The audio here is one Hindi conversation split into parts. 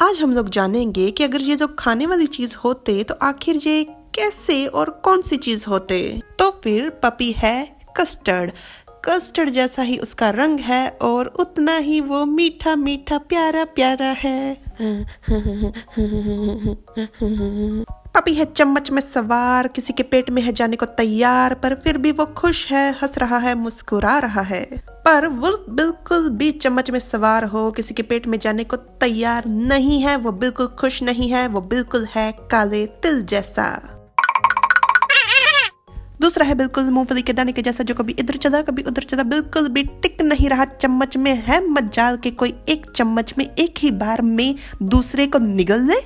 आज हम लोग जानेंगे कि अगर ये जो खाने वाली चीज होते तो आखिर ये कैसे और कौन सी चीज होते। तो फिर पपी है कस्टर्ड। कस्टर्ड जैसा ही उसका रंग है और उतना ही वो मीठा मीठा प्यारा प्यारा है। पपी है चम्मच में सवार, किसी के पेट में है जाने को तैयार, पर फिर भी वो खुश है, हंस रहा है, मुस्कुरा रहा है। पर वुल्फ बिल्कुल भी चम्मच में सवार हो, किसी के पेट में जाने को तैयार नहीं है, वो बिल्कुल खुश नहीं है, वो बिल्कुल है काले तिल जैसा। दूसरा है बिल्कुल मूंगफली के दाने के जैसा, जो कभी इधर चला कभी उधर चला, बिल्कुल भी टिक नहीं रहा चम्मच में, है मजाल के कोई एक चम्मच में एक ही बार में दूसरे को निगल ले।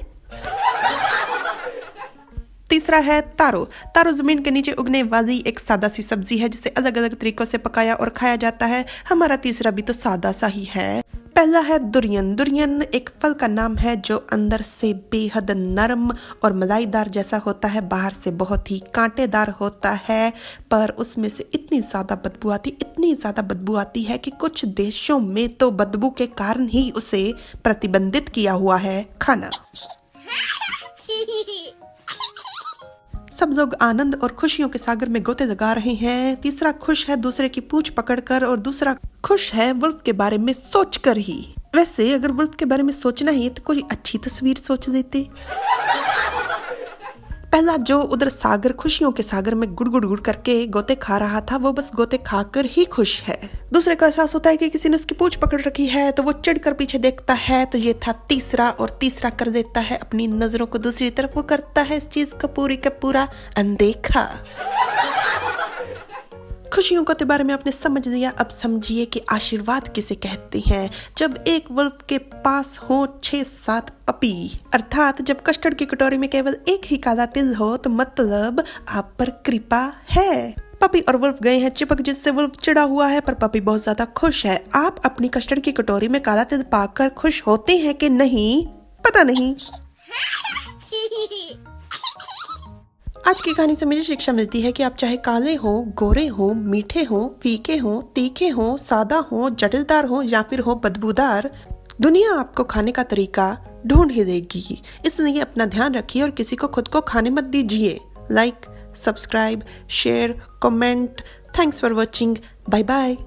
तीसरा है तारो। तारो जमीन के नीचे उगने वाली एक सादा सी सब्जी है जिसे अलग अलग तरीकों से पकाया और खाया जाता है। हमारा तीसरा भी तो सादा सा ही है। पहला है दुरियन। दुरियन एक फल का नाम है जो अंदर से बेहद नरम और मलाईदार जैसा होता है, बाहर से बहुत ही कांटेदार होता है, पर उसमें से इतनी ज्यादा बदबू आती है कि कुछ देशों में तो बदबू के कारण ही उसे प्रतिबंधित किया हुआ है खाना। सब लोग आनंद और खुशियों के सागर में गोते लगा रहे हैं। तीसरा खुश है दूसरे की पूंछ पकड़कर और दूसरा खुश है वुल्फ के बारे में सोचकर ही। वैसे अगर वुल्फ के बारे में सोचना ही तो कोई अच्छी तस्वीर सोच लेते। पहला जो उधर सागर खुशियों के सागर में गुड़ गुड़ गुड़ करके गोते खा रहा था, वो बस गोते खाकर ही खुश है। दूसरे को एहसास होता है कि किसी ने उसकी पूंछ पकड़ रखी है तो वो चिढ़कर पीछे देखता है, तो ये था तीसरा, और तीसरा कर देता है अपनी नजरों को दूसरी तरफ, वो करता है इस चीज को पूरी का पूरा अनदेखा। खुशियों के बारे में आपने समझ लिया, अब समझिए कि आशीर्वाद किसे कहते हैं। जब एक वुल्फ के पास हो 6-7 पपी, अर्थात जब कस्टर्ड की कटोरी में केवल एक ही काला तिल हो, तो मतलब आप पर कृपा है। पपी और वुल्फ गए हैं चिपक, जिससे वुल्फ चिढ़ा हुआ है, पर पपी बहुत ज्यादा खुश है। आप अपनी कस्टर्ड की कटोरी में काला तिल पाकर खुश होते हैं कि नहीं, पता नहीं। आज की कहानी से मुझे शिक्षा मिलती है कि आप चाहे काले हो, गोरे हो, मीठे हो, फीके हो, तीखे हो, सादा हो, जटिलदार हो या फिर हो बदबूदार, दुनिया आपको खाने का तरीका ढूंढ ही देगी। इसलिए अपना ध्यान रखिए और किसी को खुद को खाने मत दीजिए। Like, subscribe, share, comment. Thanks for watching. Bye bye.